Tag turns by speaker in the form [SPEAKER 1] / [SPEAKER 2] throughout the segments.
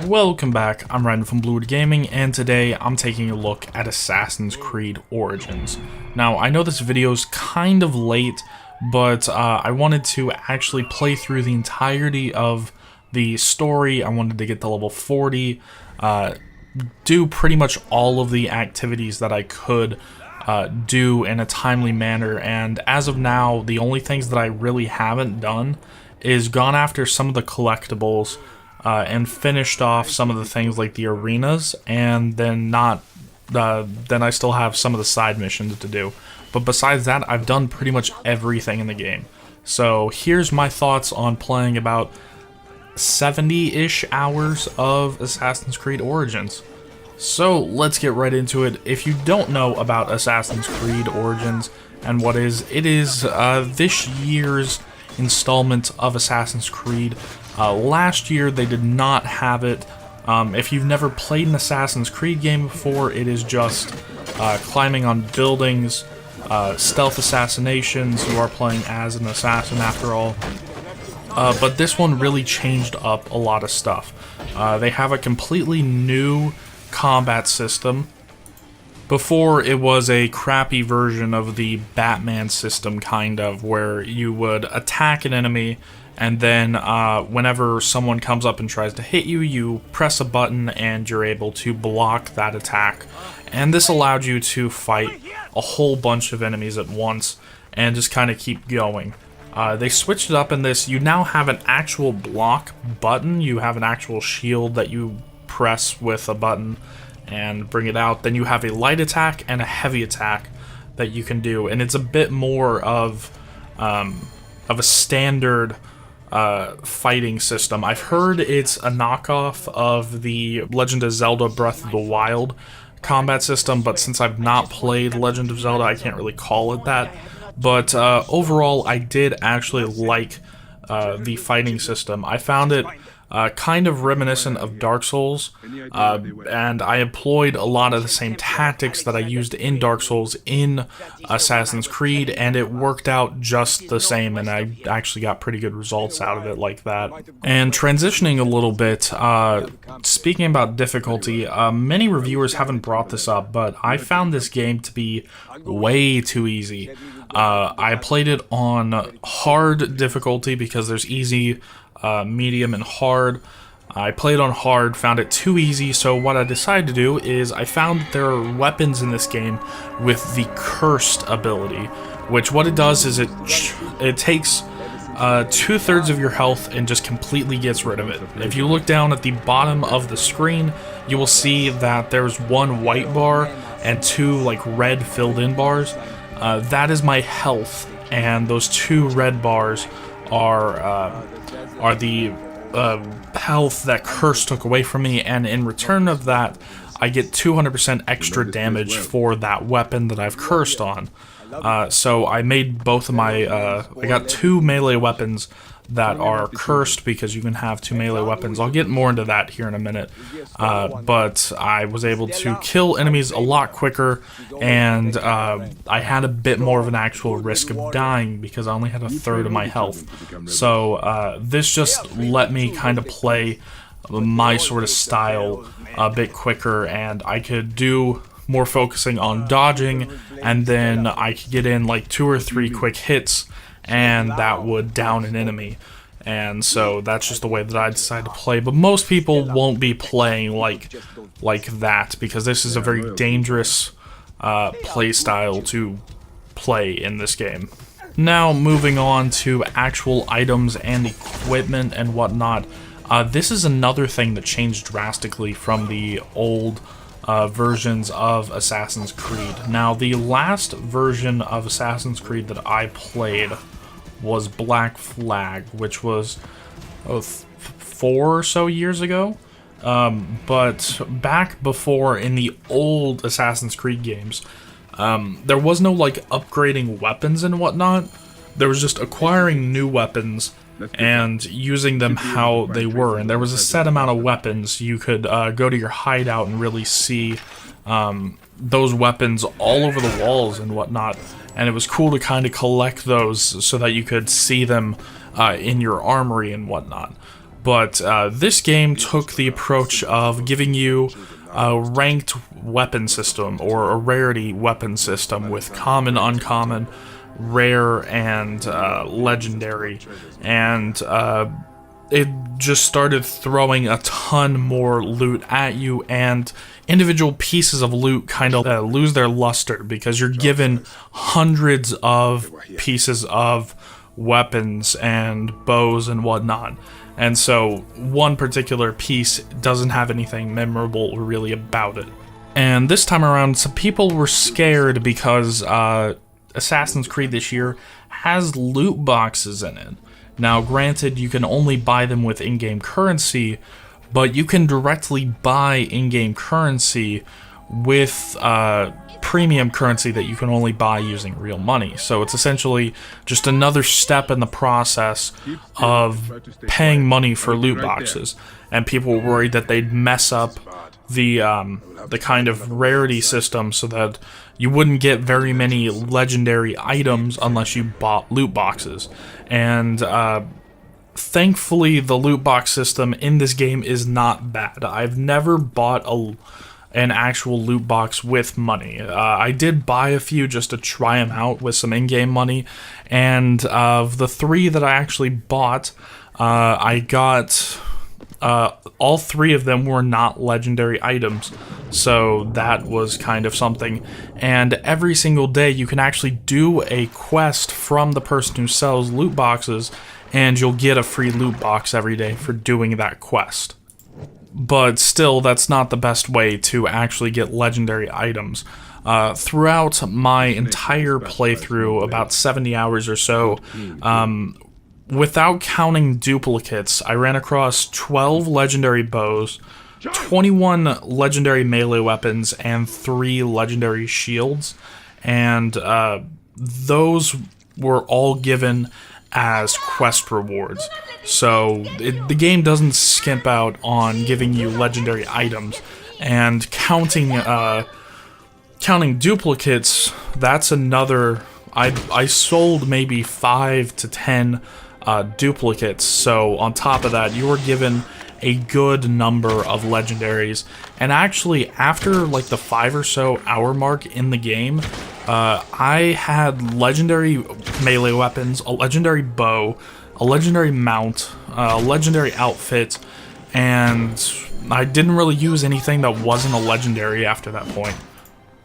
[SPEAKER 1] Welcome back, I'm Ryan from Bluewood Gaming, and today I'm taking a look at Assassin's Creed Origins. Now, I know this video's kind of late, but I wanted to actually play through the entirety of the story. I wanted to get to level 40, do pretty much all of the activities that I could do in a timely manner, and as of now, the only things that I really haven't done is gone after some of the collectibles, and finished off some of the things like the arenas, and then then I still have some of the side missions to do. But besides that, I've done pretty much everything in the game. So here's my thoughts on playing about 70-ish hours of Assassin's Creed Origins. So let's get right into it. If you don't know about Assassin's Creed Origins and what it is this year's installment of Assassin's Creed. Last year they did not have it. If you've never played an Assassin's Creed game before, it is just climbing on buildings, stealth assassinations. You are playing as an assassin after all. But this one really changed up a lot of stuff. They have a completely new combat system. Before, it was a crappy version of the Batman system, kind of, where you would attack an enemy, and then whenever someone comes up and tries to hit you, you press a button and you're able to block that attack. And this allowed you to fight a whole bunch of enemies at once and just kind of keep going. They switched it up in this. You now have an actual block button. You have an actual shield that you press with a button and bring it out. Then you have a light attack and a heavy attack that you can do, and it's a bit more of a standard fighting system. I've heard it's a knockoff of the Legend of Zelda Breath of the Wild combat system, but since I've not played Legend of Zelda, I can't really call it that. But overall, I did actually like the fighting system. I found it kind of reminiscent of Dark Souls, and I employed a lot of the same tactics that I used in Dark Souls in Assassin's Creed, and it worked out just the same, and I actually got pretty good results out of it like that. And transitioning a little bit, speaking about difficulty, many reviewers haven't brought this up, but I found this game to be way too easy. I played it on hard difficulty because there's easy, medium, and hard. I played on hard, found it too easy, so what I decided to do is I found that there are weapons in this game with the cursed ability, which what it does is it takes 2/3 of your health and just completely gets rid of it. If you look down at the bottom of the screen, you will see that there's one white bar and two like red filled in bars. That is my health, and those two red bars are the health that Curse took away from me, and in return of that, I get 200% extra damage for that weapon that I've cursed on. So I made both of my, I got two melee weapons that are cursed because you can have two melee weapons. I'll get more into that here in a minute. But I was able to kill enemies a lot quicker, and I had a bit more of an actual risk of dying because I only had 1/3 of my health. So this just let me kind of play my sort of style a bit quicker, and I could do more focusing on dodging, and then I could get in like 2 or 3 quick hits, and that would down an enemy. And so that's just the way that I decided to play. But most people won't be playing like that, because this is a very dangerous play style to play in this game. Now moving on to actual items and equipment and whatnot. This is another thing that changed drastically from the old versions of Assassin's Creed. Now, the last version of Assassin's Creed that I played was Black Flag, which was 4 or so years ago. But back before, in the old Assassin's Creed games, there was no like upgrading weapons and whatnot. There was just acquiring new weapons and using them how they were, and there was a set amount of weapons. You could go to your hideout and really see those weapons all over the walls and whatnot, and it was cool to kind of collect those so that you could see them in your armory and whatnot. But this game took the approach of giving you a ranked weapon system, or a rarity weapon system, with common, uncommon, rare, and legendary. And it just started throwing a ton more loot at you, and individual pieces of loot kind of lose their luster because you're given hundreds of pieces of weapons and bows and whatnot. And so one particular piece doesn't have anything memorable really about it. And this time around, some people were scared because Assassin's Creed this year has loot boxes in it. Now, granted, you can only buy them with in-game currency, but you can directly buy in-game currency with premium currency that you can only buy using real money. So it's essentially just another step in the process of paying money for loot boxes. And people were worried that they'd mess up the kind of rarity system so that you wouldn't get very many legendary items unless you bought loot boxes. And thankfully, the loot box system in this game is not bad. I've never bought an actual loot box with money. I did buy a few just to try them out with some in-game money, and of the 3 that I actually bought, I got all 3 of them were not legendary items, so that was kind of something. And every single day you can actually do a quest from the person who sells loot boxes, and you'll get a free loot box every day for doing that quest. But still, that's not the best way to actually get legendary items. Throughout my entire playthrough, about 70 hours or so, without counting duplicates, I ran across 12 legendary bows, 21 legendary melee weapons, and 3 legendary shields. And those were all given as quest rewards. So the game doesn't skimp out on giving you legendary items. And counting duplicates, that's another. I sold maybe 5 to 10 duplicates. So on top of that, you were given a good number of legendaries. And actually, after like the 5 or so hour mark in the game, I had legendary melee weapons, a legendary bow, a legendary mount, a legendary outfit, and I didn't really use anything that wasn't a legendary after that point.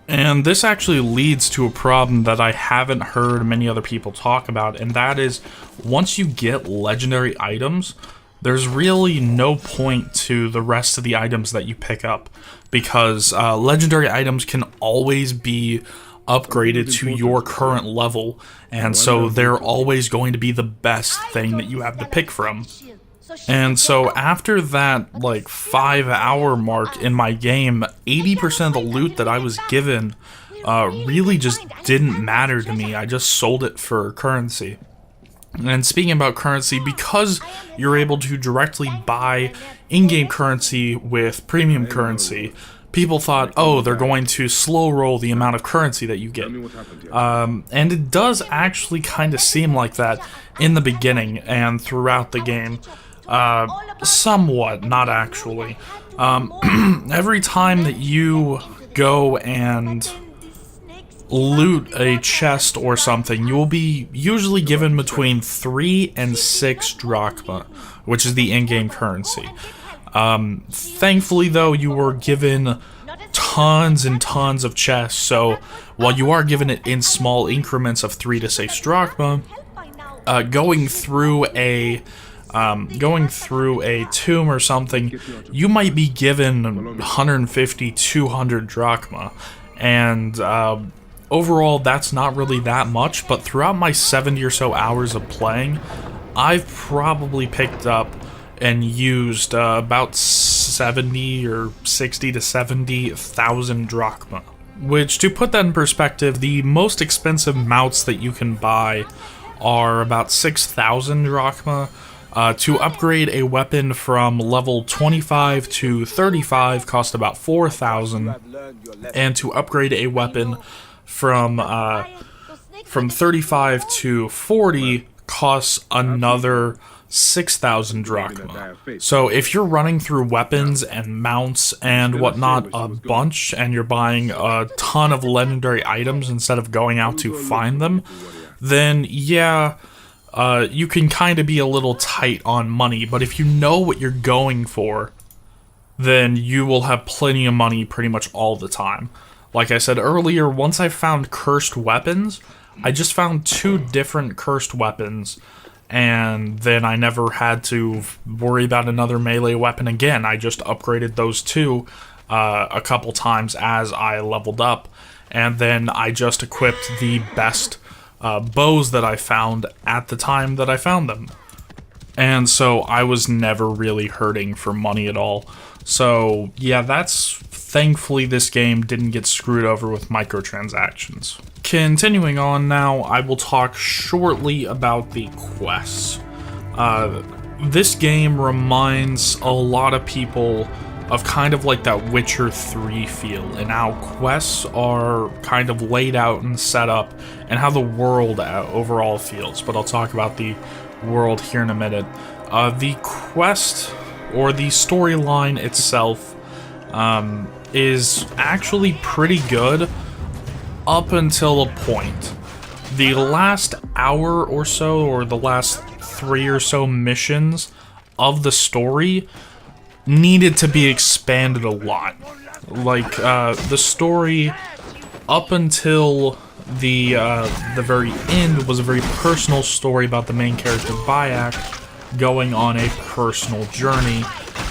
[SPEAKER 1] And this actually leads to a problem that I haven't heard many other people talk about, and that is, once you get legendary items, there's really no point to the rest of the items that you pick up, because legendary items can always be upgraded to your current level, and so they're always going to be the best thing that you have to pick from. And so after that like 5-hour mark in my game, 80% of the loot that I was given really just didn't matter to me. I just sold it for currency. And speaking about currency, because you're able to directly buy in-game currency with premium currency, people thought, oh, they're going to slow roll the amount of currency that you get. And it does actually kind of seem like that in the beginning and throughout the game. Somewhat, not actually. Every time that you go and loot a chest or something, you will be usually given between 3 and 6 drachma, which is the in-game currency. Thankfully, though, you were given tons and tons of chests, so while you are given it in small increments of 3 to 6 drachma, going through a tomb or something, you might be given 150, 200 drachma, and overall, that's not really that much, but throughout my 70 or so hours of playing, I've probably picked up and used about 70 or 60 to 70,000 drachma. Which, to put that in perspective, the most expensive mounts that you can buy are about 6,000 drachma. To upgrade a weapon from level 25 to 35 cost about 4,000, and to upgrade a weapon from 35 to 40 costs another 6,000 drachma. So if you're running through weapons and mounts and whatnot a bunch, and you're buying a ton of legendary items instead of going out to find them, then yeah, you can kind of be a little tight on money. But if you know what you're going for, then you will have plenty of money pretty much all the time. Like I said earlier, once I found cursed weapons, I just found 2 different cursed weapons, and then I never had to worry about another melee weapon again. I just upgraded those 2 a couple times as I leveled up, and then I just equipped the best bows that I found at the time that I found them. And so I was never really hurting for money at all. So yeah, thankfully this game didn't get screwed over with microtransactions. Continuing on now, I will talk shortly about the quests. This game reminds a lot of people of kind of like that Witcher 3 feel, and how quests are kind of laid out and set up, and how the world overall feels. But I'll talk about the world here in a minute. The quest, or the storyline itself, is actually pretty good up until a point. The last hour or so, or the last 3 or so missions of the story needed to be expanded a lot. Like, the story up until the very end was a very personal story about the main character Bayek going on a personal journey,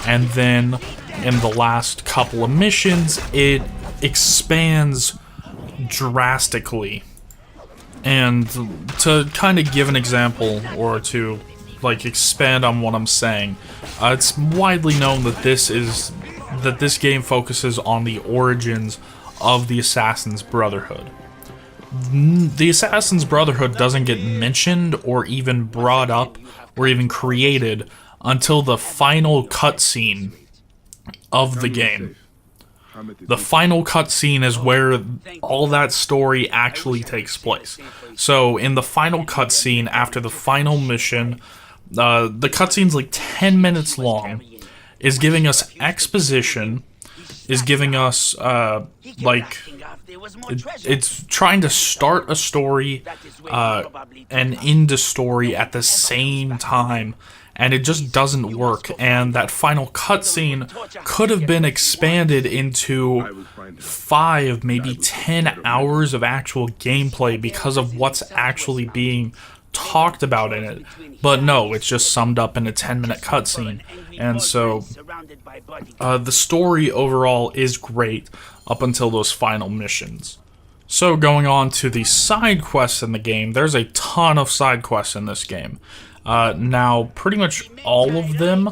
[SPEAKER 1] and then in the last couple of missions it expands drastically. And to kind of give an example, or to like expand on what I'm saying, it's widely known that this game focuses on the origins of the Assassin's Brotherhood. The Assassin's Brotherhood doesn't get mentioned or even brought up or even created until the final cutscene of the game. The final cutscene is where all that story actually takes place. So in the final cutscene, after the final mission, the cutscene's like 10 minutes long, is giving us exposition, is giving us, it's trying to start a story and end a story at the same time, and it just doesn't work. And that final cutscene could have been expanded into 5, maybe 10 hours of actual gameplay because of what's actually being talked about in it. But no, it's just summed up in a 10-minute cutscene. And so the story overall is great up until those final missions. So going on to the side quests in the game, there's a ton of side quests in this game. Now, pretty much all of them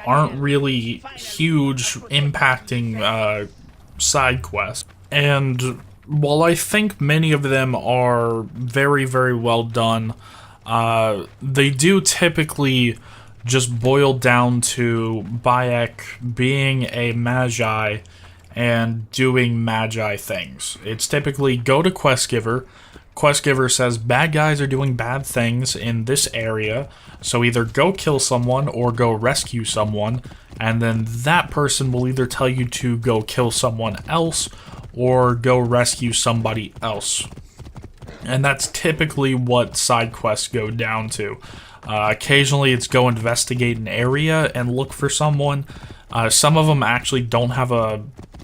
[SPEAKER 1] aren't really huge, impacting side quests. And while I think many of them are very, very well done, they do typically just boil down to Bayek being a magi and doing magi things. It's typically go to Questgiver. Questgiver says bad guys are doing bad things in this area, so either go kill someone or go rescue someone, and then that person will either tell you to go kill someone else or go rescue somebody else. And that's typically what side quests go down to. Occasionally it's go investigate an area and look for someone. Some of them actually don't have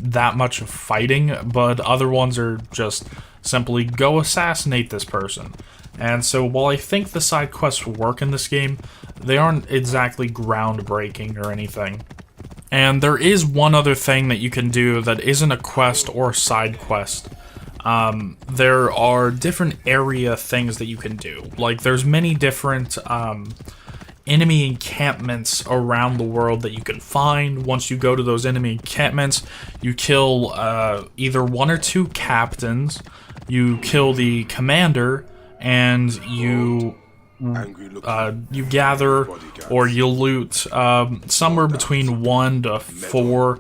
[SPEAKER 1] that much of fighting, but other ones are just simply go assassinate this person. And so while I think the side quests work in this game, they aren't exactly groundbreaking or anything. And there is one other thing that you can do that isn't a quest or side quest. There are different area things that you can do. Like, there's many different enemy encampments around the world that you can find. Once you go to those enemy encampments, you kill either 1 or 2 captains, you kill the commander, and you gather or you loot somewhere between 1 to 4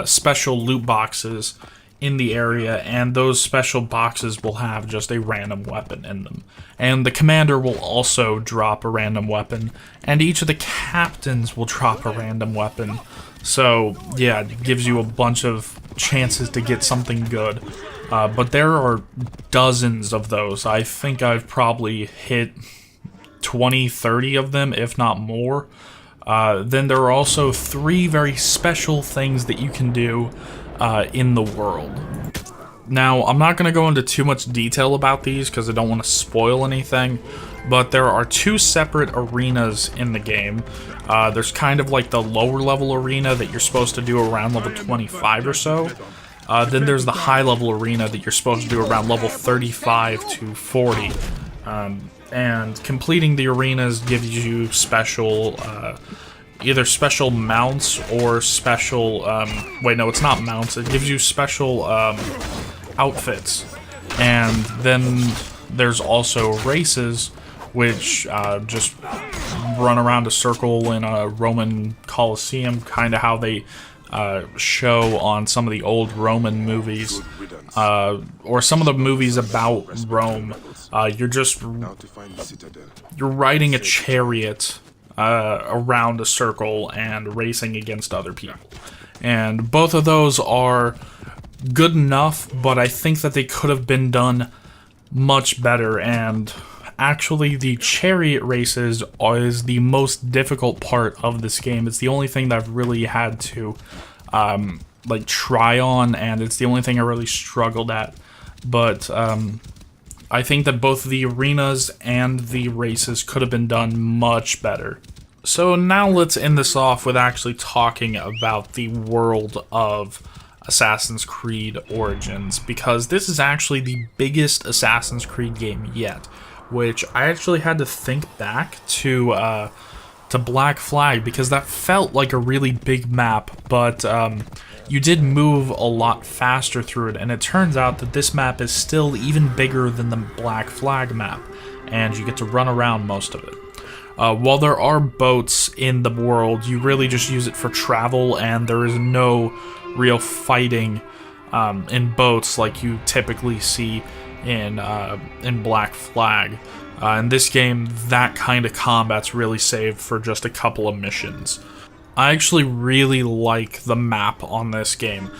[SPEAKER 1] special loot boxes in the area, and those special boxes will have just a random weapon in them. And the commander will also drop a random weapon, and each of the captains will drop a random weapon. So, yeah, it gives you a bunch of chances to get something good. But there are dozens of those. I think I've probably hit 20, 30 of them, if not more. Then there are also 3 very special things that you can do in the world. Now, I'm not going to go into too much detail about these because I don't want to spoil anything, but there are 2 separate arenas in the game. There's kind of like the lower level arena that you're supposed to do around level 25 or so. Then there's the high level arena that you're supposed to do around level 35 to 40. And completing the arenas gives you special, either special mounts or special, wait, no, it's not mounts, it gives you special, outfits. And then there's also races, which, just run around a circle in a Roman Colosseum, kind of how they, show on some of the old Roman movies, or some of the movies about Rome. You're riding a chariot around a circle and racing against other people. And both of those are good enough, but I think that they could have been done much better. And actually, the chariot races is the most difficult part of this game. It's the only thing that I've really had to like try on, and it's the only thing I really struggled at. But I think that both the arenas and the races could have been done much better. So now let's end this off with actually talking about the world of Assassin's Creed Origins, because this is actually the biggest Assassin's Creed game yet, which I actually had to think back to Black Flag, because that felt like a really big map, but you did move a lot faster through it, and it turns out that this map is still even bigger than the Black Flag map, and you get to run around most of it. While there are boats in the world, you really just use it for travel, and there is no real fighting in boats like you typically see in Black Flag. In this game, that kind of combat's really saved for just a couple of missions. I actually really like the map on this game.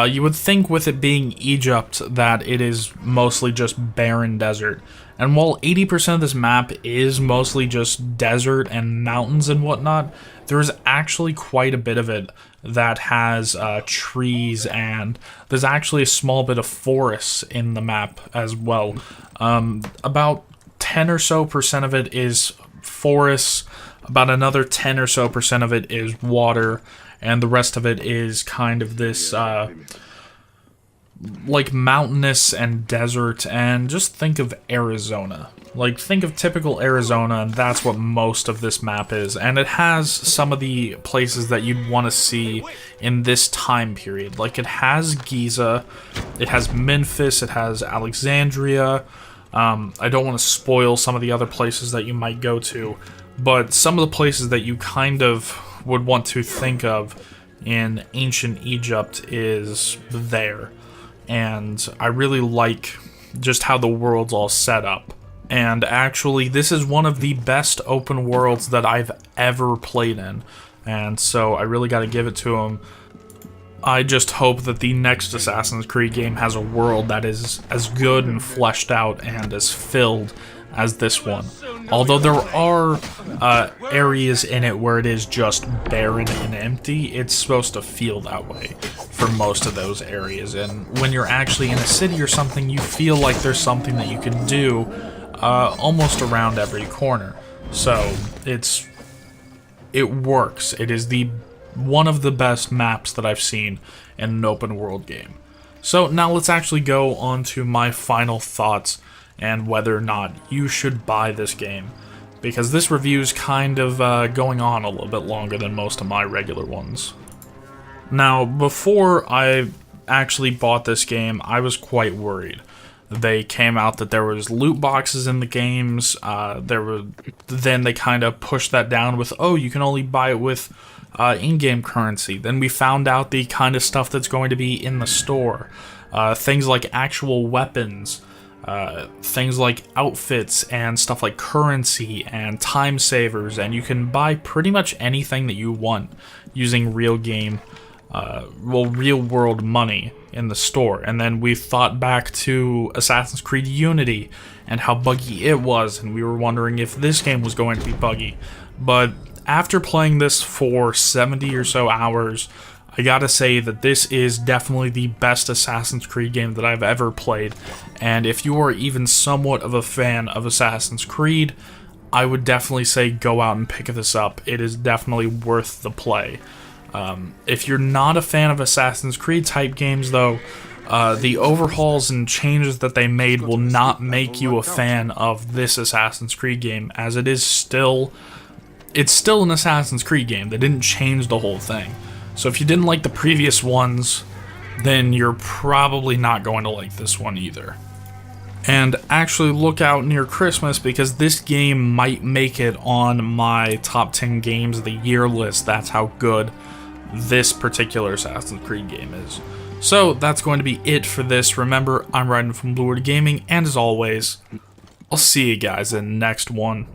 [SPEAKER 1] You would think with it being Egypt that it is mostly just barren desert. And while 80% of this map is mostly just desert and mountains and whatnot, there's actually quite a bit of it that has trees, and there's actually a small bit of forests in the map as well. About 10 or so percent of it is forests, about another 10 or so percent of it is water, and the rest of it is kind of this like mountainous and desert. And just think of Arizona. Like, think of typical Arizona, and that's what most of this map is. And it has some of the places that you'd want to see in this time period. Like, it has Giza, it has Memphis, it has Alexandria. I don't want to spoil some of the other places that you might go to, but some of the places that you kind of would want to think of in ancient Egypt is there. And I really like just how the world's all set up. And actually, this is one of the best open worlds that I've ever played in. And so I really got to give it to them. I just hope that the next Assassin's Creed game has a world that is as good and fleshed out and as filled as this one. Although there are areas in it where it is just barren and empty, it's supposed to feel that way for most of those areas. And when you're actually in a city or something, you feel like there's something that you can do almost around every corner. So it works. It is one of the best maps that I've seen in an open world game. So now let's actually go on to my final thoughts and whether or not you should buy this game, because this review is kind of going on a little bit longer than most of my regular ones. Now, before I actually bought this game, I was quite worried. They came out that there was loot boxes in the games. Then they kind of pushed that down with, oh, you can only buy it with in-game currency. Then we found out the kind of stuff that's going to be in the store. things like actual weapons, things like outfits and stuff like currency and time savers, and you can buy pretty much anything that you want using real world money in the store. And then we thought back to Assassin's Creed Unity and how buggy it was, and we were wondering if this game was going to be buggy. But after playing this for 70 or so hours, I gotta say that this is definitely the best Assassin's Creed game that I've ever played. And if you are even somewhat of a fan of Assassin's Creed, I would definitely say go out and pick this up. It is definitely worth the play. If you're not a fan of Assassin's Creed type games, though, the overhauls and changes that they made will not make you a fan of this Assassin's Creed game, as it's still an Assassin's Creed game. They didn't change the whole thing. So if you didn't like the previous ones, then you're probably not going to like this one either. And actually look out near Christmas, because this game might make it on my top 10 games of the year list. That's how good this particular Assassin's Creed game is. So that's going to be it for this. Remember, I'm Ryden from Blue Gaming, and as always, I'll see you guys in the next one.